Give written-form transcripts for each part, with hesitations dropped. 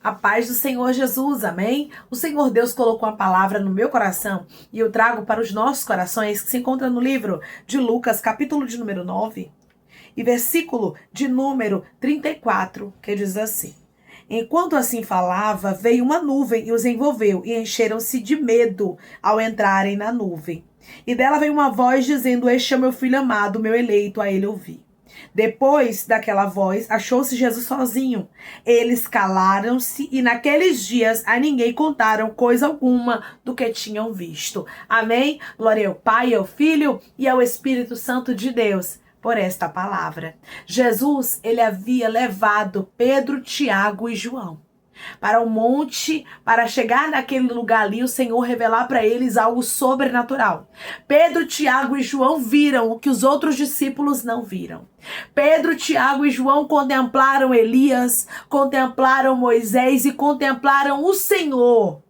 A paz do Senhor Jesus, amém? O Senhor Deus colocou a palavra no meu coração e eu trago para os nossos corações, que se encontra no livro de Lucas, capítulo de número 9 e versículo de número 34, que diz assim: Enquanto assim falava, veio uma nuvem e os envolveu, e encheram-se de medo ao entrarem na nuvem. E dela veio uma voz dizendo: Este é o meu filho amado, meu eleito, a ele ouvi. Depois daquela voz, achou-se Jesus sozinho. Eles calaram-se e naqueles dias a ninguém contaram coisa alguma do que tinham visto. Amém? Glória ao Pai, ao Filho e ao Espírito Santo de Deus por esta palavra. Jesus, ele havia levado Pedro, Tiago e João para o monte, para chegar naquele lugar ali, o Senhor revelar para eles algo sobrenatural. Pedro, Tiago e João viram o que os outros discípulos não viram. Pedro, Tiago e João contemplaram Elias, contemplaram Moisés e contemplaram o Senhor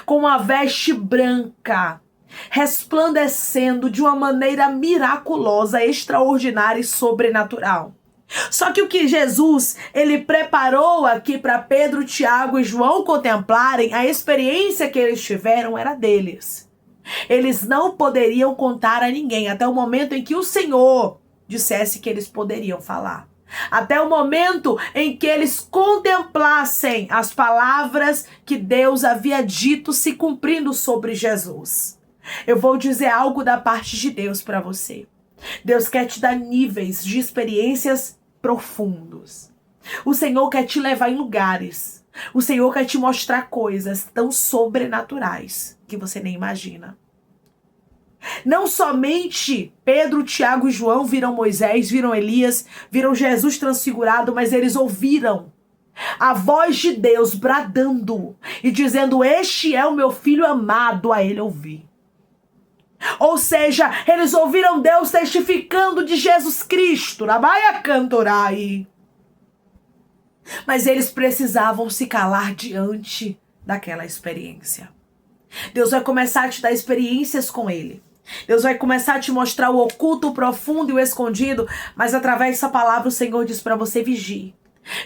com uma veste branca, resplandecendo de uma maneira miraculosa, extraordinária e sobrenatural. Só que o que Jesus, ele preparou aqui para Pedro, Tiago e João contemplarem, a experiência que eles tiveram era deles. Eles não poderiam contar a ninguém até o momento em que o Senhor dissesse que eles poderiam falar. Até o momento em que eles contemplassem as palavras que Deus havia dito se cumprindo sobre Jesus. Eu vou dizer algo da parte de Deus para você. Deus quer te dar níveis de experiências profundos. O Senhor quer te levar em lugares. O Senhor quer te mostrar coisas tão sobrenaturais que você nem imagina. Não somente Pedro, Tiago e João viram Moisés, viram Elias, viram Jesus transfigurado, mas eles ouviram a voz de Deus bradando e dizendo: Este é o meu filho amado, a ele ouvi. Ou seja, eles ouviram Deus testificando de Jesus Cristo. Rabaia cantorai. Mas eles precisavam se calar diante daquela experiência. Deus vai começar a te dar experiências com Ele. Deus vai começar a te mostrar o oculto, o profundo e o escondido. Mas através dessa palavra o Senhor diz para você: vigie.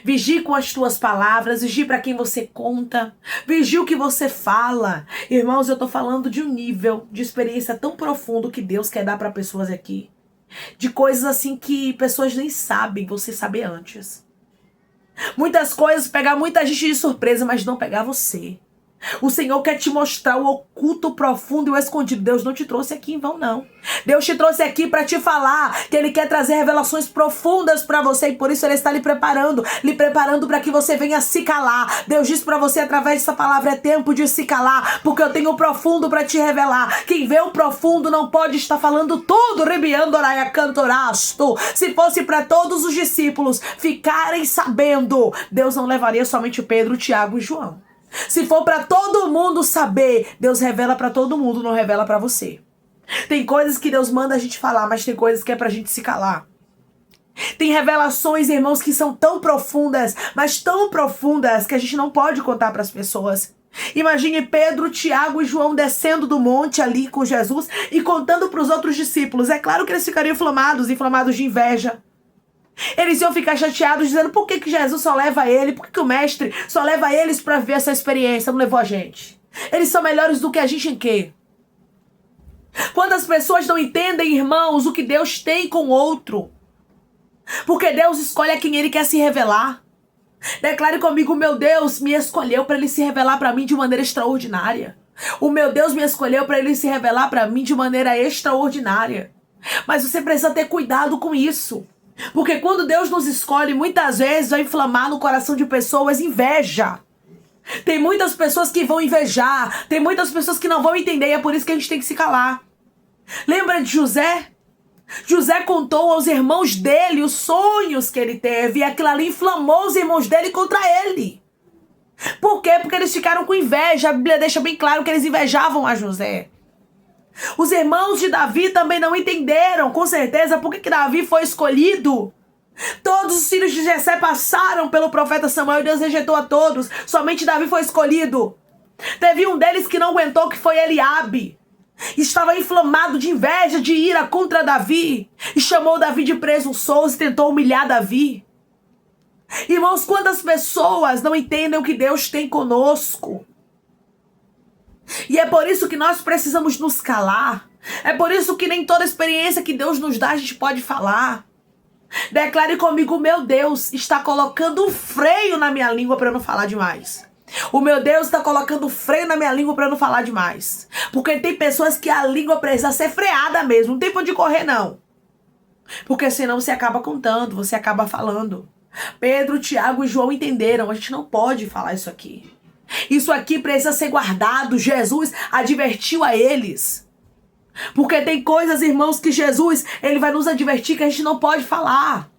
Vigie com as tuas palavras, vigie para quem você conta, vigie o que você fala. Irmãos, eu tô falando de um nível de experiência tão profundo que Deus quer dar para pessoas aqui. De coisas assim que pessoas nem sabem, você saber antes. Muitas coisas pegar muita gente de surpresa, mas não pegar você. O Senhor quer te mostrar o oculto, o profundo e o escondido. Deus não te trouxe aqui em vão, não. Deus te trouxe aqui para te falar que Ele quer trazer revelações profundas para você, e por isso Ele está lhe preparando para que você venha se calar. Deus diz para você através dessa palavra: é tempo de se calar, porque eu tenho o profundo para te revelar. Quem vê o profundo não pode estar falando tudo. Rebiandoraia cantorasto. Se fosse para todos os discípulos ficarem sabendo, Deus não levaria somente Pedro, Tiago e João. Se for para todo mundo saber, Deus revela para todo mundo, não revela para você. Tem coisas que Deus manda a gente falar, mas tem coisas que é pra gente se calar. Tem revelações, irmãos, que são tão profundas, mas tão profundas, que a gente não pode contar para as pessoas. Imagine Pedro, Tiago e João descendo do monte ali com Jesus e contando para os outros discípulos. É claro que eles ficariam inflamados de inveja. Eles iam ficar chateados, dizendo: por que Jesus só leva ele? Por que o mestre só leva eles para ver essa experiência? Não levou a gente. Eles são melhores do que a gente em quê? Quando as pessoas não entendem, irmãos, o que Deus tem com o outro. Porque Deus escolhe a quem Ele quer se revelar. Declare comigo: o meu Deus me escolheu para Ele se revelar para mim de maneira extraordinária. O meu Deus me escolheu para Ele se revelar para mim de maneira extraordinária. Mas você precisa ter cuidado com isso. Porque quando Deus nos escolhe, muitas vezes vai inflamar no coração de pessoas inveja. Tem muitas pessoas que vão invejar. Tem muitas pessoas que não vão entender. E é por isso que a gente tem que se calar. Lembra de José? José contou aos irmãos dele os sonhos que ele teve. E aquilo ali inflamou os irmãos dele contra ele. Por quê? Porque eles ficaram com inveja. A Bíblia deixa bem claro que eles invejavam a José. Os irmãos de Davi também não entenderam, com certeza, por que Davi foi escolhido. Todos os filhos de Jessé passaram pelo profeta Samuel e Deus rejeitou a todos. Somente Davi foi escolhido. Teve um deles que não aguentou, que foi Eliabe. Estava inflamado de inveja, de ira contra Davi. E chamou Davi de presunçoso e tentou humilhar Davi. Irmãos, quantas pessoas não entendem o que Deus tem conosco? E é por isso que nós precisamos nos calar. É por isso que nem toda experiência que Deus nos dá a gente pode falar. Declare comigo: meu Deus está colocando um freio na minha língua para eu não falar demais. O meu Deus está colocando freio na minha língua para eu não falar demais. Porque tem pessoas que a língua precisa ser freada mesmo. Não tem pra onde correr, não. Porque senão você acaba contando, você acaba falando. Pedro, Tiago e João entenderam. A gente não pode falar isso aqui. Isso aqui precisa ser guardado. Jesus advertiu a eles. Porque tem coisas, irmãos, que Jesus, ele vai nos advertir que a gente não pode falar.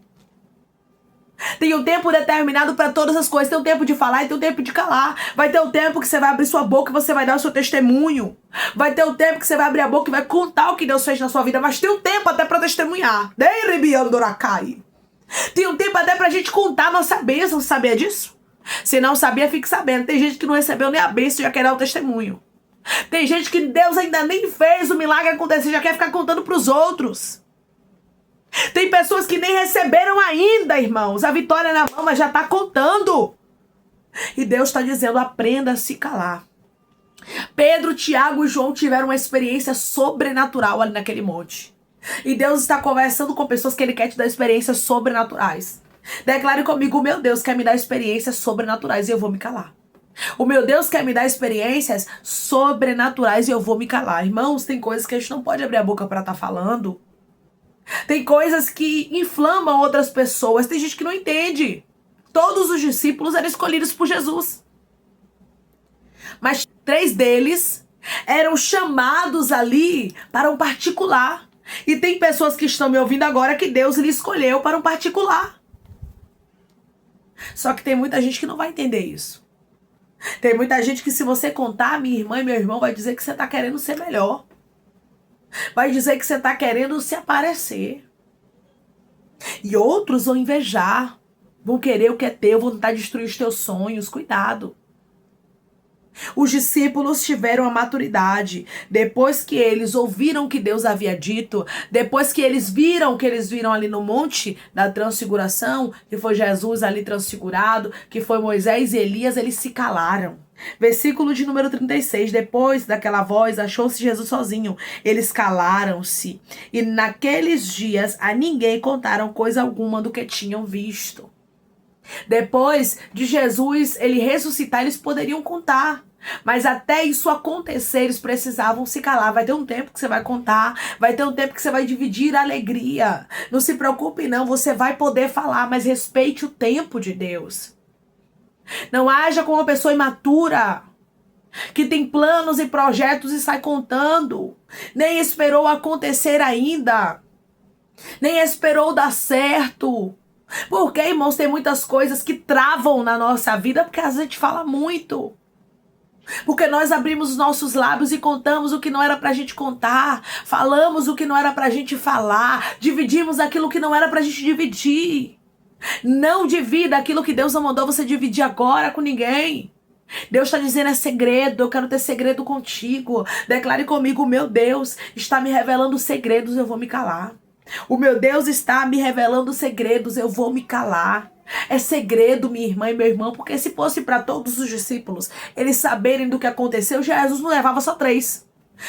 Tem um tempo determinado para todas as coisas. Tem um tempo de falar e tem um tempo de calar. Vai ter um tempo que você vai abrir sua boca e você vai dar o seu testemunho. Vai ter um tempo que você vai abrir a boca e vai contar o que Deus fez na sua vida. Mas tem um tempo até para testemunhar. Tem um tempo até pra gente contar a nossa bênção. Você sabia disso? Se não sabia, fique sabendo. Tem gente que não recebeu nem a bênção e já quer dar o testemunho. Tem gente que Deus ainda nem fez o milagre acontecer, já quer ficar contando pros outros. Tem pessoas que nem receberam ainda, irmãos, a vitória na mão, mas já tá contando. E Deus está dizendo: aprenda a se calar. Pedro, Tiago e João tiveram uma experiência sobrenatural ali naquele monte. E Deus está conversando com pessoas que Ele quer te dar experiências sobrenaturais. Declare comigo: o meu Deus quer me dar experiências sobrenaturais e eu vou me calar. O meu Deus quer me dar experiências sobrenaturais e eu vou me calar. Irmãos, tem coisas que a gente não pode abrir a boca para estar falando. Tem coisas que inflamam outras pessoas. Tem gente que não entende. Todos os discípulos eram escolhidos por Jesus. Mas 3 deles eram chamados ali para um particular. E tem pessoas que estão me ouvindo agora que Deus lhe escolheu para um particular. Só que tem muita gente que não vai entender isso. Tem muita gente que, se você contar, minha irmã e meu irmão, vai dizer que você está querendo ser melhor. Vai dizer que você está querendo se aparecer. E outros vão invejar. Vão querer o que é teu, vão tentar destruir os teus sonhos. Cuidado. Os discípulos tiveram a maturidade. Depois que eles ouviram o que Deus havia dito, depois que eles viram o que eles viram ali no monte da transfiguração, que foi Jesus ali transfigurado, que foi Moisés e Elias, eles se calaram. Versículo de número 36. Depois daquela voz, achou-se Jesus sozinho. Eles calaram-se. E naqueles dias a ninguém contaram coisa alguma do que tinham visto. Depois de Jesus, ele ressuscitar, eles poderiam contar. Mas até isso acontecer, eles precisavam se calar. Vai ter um tempo que você vai contar. Vai ter um tempo que você vai dividir a alegria. Não se preocupe não, você vai poder falar, mas respeite o tempo de Deus. Não haja como uma pessoa imatura, que tem planos e projetos e sai contando. Nem esperou acontecer ainda. Nem esperou dar certo. Porque, irmãos, tem muitas coisas que travam na nossa vida, porque às vezes a gente fala muito. Porque nós abrimos os nossos lábios e contamos o que não era pra gente contar. Falamos o que não era pra gente falar. Dividimos aquilo que não era pra gente dividir. Não divida aquilo que Deus não mandou você dividir agora com ninguém. Deus está dizendo: é segredo, eu quero ter segredo contigo. Declare comigo: o meu Deus está me revelando segredos, eu vou me calar. O meu Deus está me revelando segredos, eu vou me calar. É segredo, minha irmã e meu irmão, porque se fosse para todos os discípulos eles saberem do que aconteceu, Jesus não levava só 3.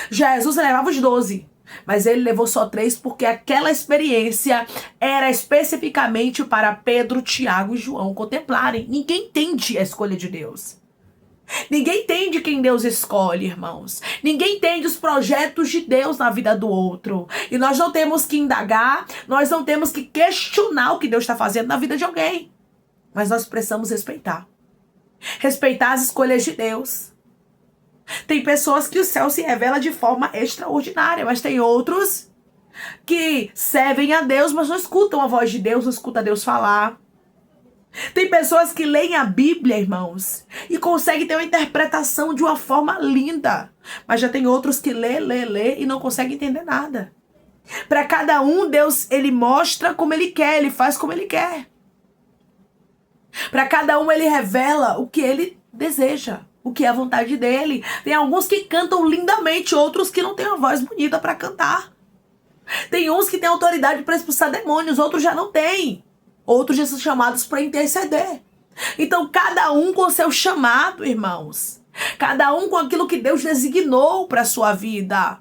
Jesus levava os 12. Mas ele levou só 3 porque aquela experiência era especificamente para Pedro, Tiago e João contemplarem. Ninguém entende a escolha de Deus. Ninguém entende quem Deus escolhe, irmãos. Ninguém entende os projetos de Deus na vida do outro. E nós não temos que indagar, nós não temos que questionar o que Deus está fazendo na vida de alguém. Mas nós precisamos respeitar. Respeitar as escolhas de Deus. Tem pessoas que o céu se revela de forma extraordinária, mas tem outros que servem a Deus, mas não escutam a voz de Deus, não escutam Deus falar. Tem pessoas que leem a Bíblia, irmãos, e conseguem ter uma interpretação de uma forma linda. Mas já tem outros que lê e não conseguem entender nada. Para cada um, Deus, ele mostra como ele quer, ele faz como ele quer. Para cada um, ele revela o que ele deseja, o que é a vontade dele. Tem alguns que cantam lindamente, outros que não têm uma voz bonita para cantar. Tem uns que têm autoridade para expulsar demônios, outros já não têm. Outros já são chamados para interceder. Então, cada um com seu chamado, irmãos. Cada um com aquilo que Deus designou para a sua vida.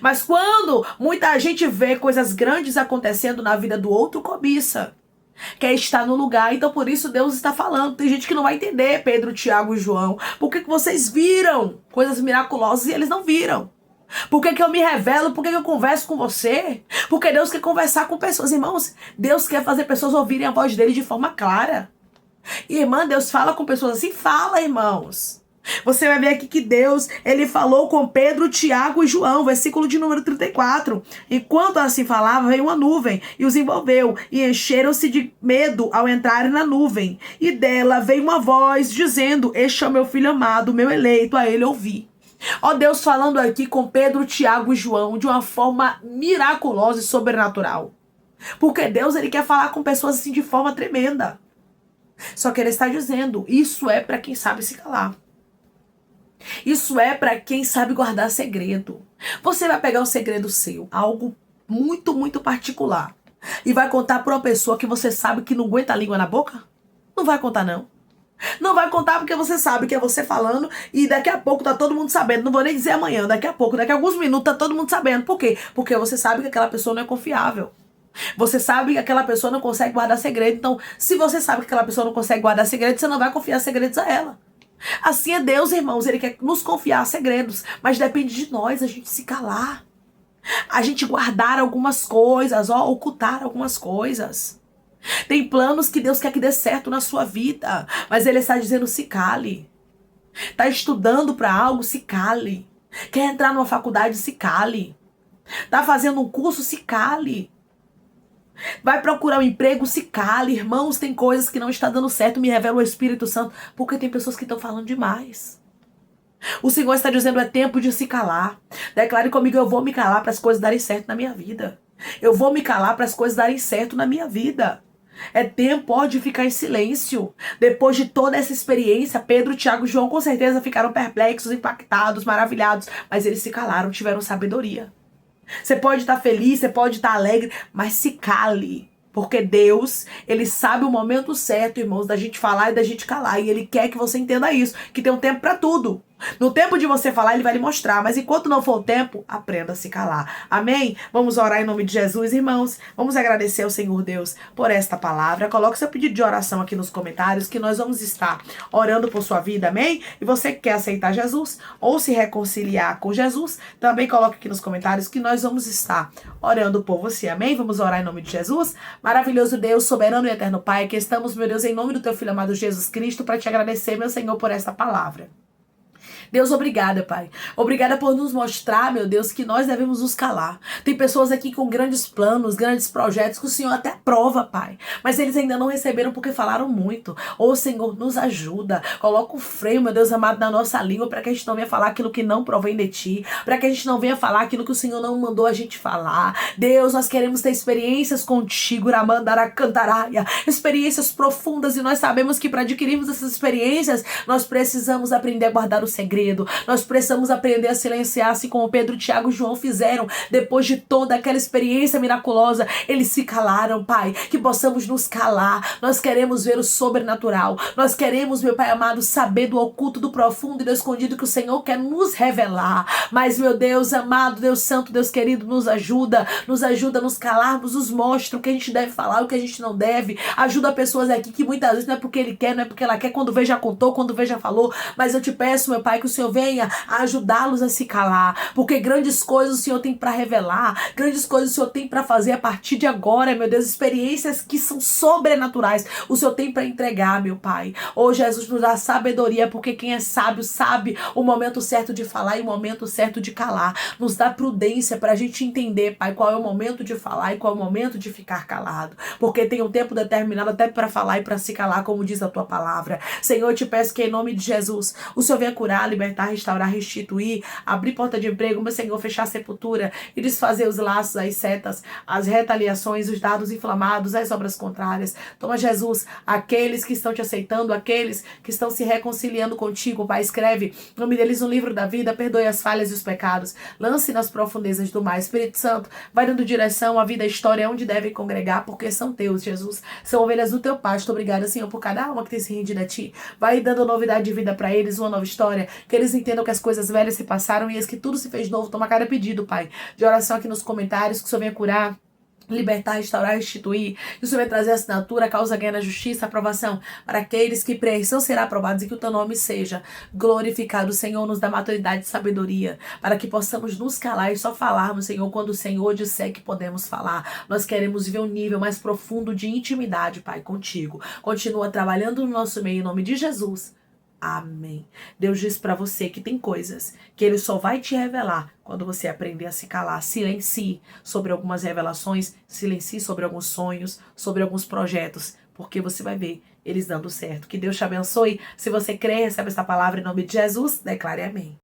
Mas quando muita gente vê coisas grandes acontecendo na vida do outro, cobiça. Quer estar no lugar. Então, por isso, Deus está falando. Tem gente que não vai entender, Pedro, Tiago e João. Por que vocês viram coisas miraculosas e eles não viram? Por que eu me revelo? Por que eu converso com você? Porque Deus quer conversar com pessoas. Irmãos, Deus quer fazer pessoas ouvirem a voz dele de forma clara. Irmã, Deus fala com pessoas assim? Fala, irmãos. Você vai ver aqui que Deus, ele falou com Pedro, Tiago e João, versículo de número 34. Enquanto assim falava, veio uma nuvem e os envolveu, e encheram-se de medo ao entrarem na nuvem. E dela veio uma voz dizendo: este é o meu filho amado, meu eleito, a ele ouvi. Ó, Deus falando aqui com Pedro, Tiago e João de uma forma miraculosa e sobrenatural. Porque Deus, ele quer falar com pessoas assim de forma tremenda. Só que ele está dizendo, isso é para quem sabe se calar. Isso é para quem sabe guardar segredo. Você vai pegar um segredo seu, algo muito, muito particular, e vai contar para uma pessoa que você sabe que não aguenta a língua na boca? Não vai contar, não. Não vai contar porque você sabe que é você falando e daqui a pouco tá todo mundo sabendo. Não vou nem dizer amanhã, daqui a pouco, daqui a alguns minutos tá todo mundo sabendo. Por quê? Porque você sabe que aquela pessoa não é confiável. Você sabe que aquela pessoa não consegue guardar segredo. Então, se você sabe que aquela pessoa não consegue guardar segredo, você não vai confiar segredos a ela. Assim é Deus, irmãos. Ele quer nos confiar segredos. Mas depende de nós, a gente se calar. A gente guardar algumas coisas, ó, ocultar algumas coisas. Tem planos que Deus quer que dê certo na sua vida, mas Ele está dizendo: se cale. Está estudando para algo, se cale. Quer entrar numa faculdade, se cale. Está fazendo um curso, se cale. Vai procurar um emprego, se cale. Irmãos, tem coisas que não está dando certo, me revela o Espírito Santo, porque tem pessoas que estão falando demais. O Senhor está dizendo: é tempo de se calar. Declare comigo: eu vou me calar para as coisas darem certo na minha vida. Eu vou me calar para as coisas darem certo na minha vida. É tempo de ficar em silêncio. Depois de toda essa experiência, Pedro, Tiago e João com certeza ficaram perplexos, impactados, maravilhados. Mas eles se calaram, tiveram sabedoria. Você pode estar feliz, você pode estar alegre, mas se cale. Porque Deus, Ele sabe o momento certo, irmãos, da gente falar e da gente calar. E Ele quer que você entenda isso, que tem um tempo para tudo. No tempo de você falar, Ele vai lhe mostrar. Mas enquanto não for o tempo, aprenda a se calar. Amém? Vamos orar em nome de Jesus, irmãos. Vamos agradecer ao Senhor Deus por esta palavra. Coloque seu pedido de oração aqui nos comentários, que nós vamos estar orando por sua vida, amém? E você que quer aceitar Jesus ou se reconciliar com Jesus, também coloque aqui nos comentários que nós vamos estar orando por você, amém? Vamos orar em nome de Jesus. Maravilhoso Deus, soberano e eterno Pai, que estamos, meu Deus, em nome do teu Filho amado Jesus Cristo, para te agradecer, meu Senhor, por esta palavra. Deus, obrigada, Pai. Obrigada por nos mostrar, meu Deus, que nós devemos nos calar. Tem pessoas aqui com grandes planos, grandes projetos que o Senhor até aprova, Pai. Mas eles ainda não receberam porque falaram muito. Ô, Senhor, nos ajuda. Coloca o freio, meu Deus amado, na nossa língua para que a gente não venha falar aquilo que não provém de Ti. Para que a gente não venha falar aquilo que o Senhor não mandou a gente falar. Deus, nós queremos ter experiências contigo, Ramandara Cantaraia. Experiências profundas, e nós sabemos que para adquirirmos essas experiências, nós precisamos aprender a guardar o segredo. Nós precisamos aprender a silenciar, assim como Pedro, Tiago e João fizeram. Depois de toda aquela experiência miraculosa, eles se calaram, Pai. Que possamos nos calar. Nós queremos ver o sobrenatural. Nós queremos, meu Pai amado, saber do oculto, do profundo e do escondido que o Senhor quer nos revelar. Mas, meu Deus amado, Deus santo, Deus querido, nos ajuda a nos calarmos, nos mostra o que a gente deve falar, o que a gente não deve. Ajuda pessoas aqui que muitas vezes não é porque ele quer, não é porque ela quer, quando vê já contou, quando vê já falou. Mas eu te peço, meu Pai, que o Senhor venha a ajudá-los a se calar, porque grandes coisas o Senhor tem para revelar, grandes coisas o Senhor tem para fazer a partir de agora, meu Deus, experiências que são sobrenaturais, o Senhor tem para entregar, meu Pai. Ô Jesus, nos dá sabedoria, porque quem é sábio sabe o momento certo de falar e o momento certo de calar. Nos dá prudência para a gente entender, Pai, qual é o momento de falar e qual é o momento de ficar calado, porque tem um tempo determinado até para falar e para se calar, como diz a Tua palavra. Senhor, eu te peço que em nome de Jesus, o Senhor venha curar curar, libertar, restaurar, restituir, abrir porta de emprego, meu Senhor, fechar a sepultura e desfazer os laços, as setas, as retaliações, os dardos inflamados, as obras contrárias. Toma, Jesus, aqueles que estão te aceitando, aqueles que estão se reconciliando contigo, Pai, escreve o nome deles no livro da vida, perdoe as falhas e os pecados, lance nas profundezas do mar. Espírito Santo, vai dando direção à vida, à história, onde devem congregar, porque são teus, Jesus, são ovelhas do teu pasto. Obrigada, Senhor, por cada alma que tem se rendido a ti. Vai dando novidade de vida para eles, uma nova história, que eles entendam que as coisas velhas se passaram e eis que tudo se fez novo. Toma cada pedido, Pai, de oração aqui nos comentários, que o Senhor venha curar, libertar, restaurar, restituir. Que o Senhor vai trazer assinatura, causa ganha na justiça, aprovação para aqueles que precisam ser aprovados e que o teu nome seja glorificado. O Senhor nos dá maturidade e sabedoria para que possamos nos calar e só falarmos, Senhor, quando o Senhor disser que podemos falar. Nós queremos ver um nível mais profundo de intimidade, Pai, contigo. Continua trabalhando no nosso meio, em nome de Jesus. Amém. Deus diz para você que tem coisas que Ele só vai te revelar quando você aprender a se calar. Silencie sobre algumas revelações, silencie sobre alguns sonhos, sobre alguns projetos, porque você vai ver eles dando certo. Que Deus te abençoe. Se você crê, recebe essa palavra em nome de Jesus, declare amém.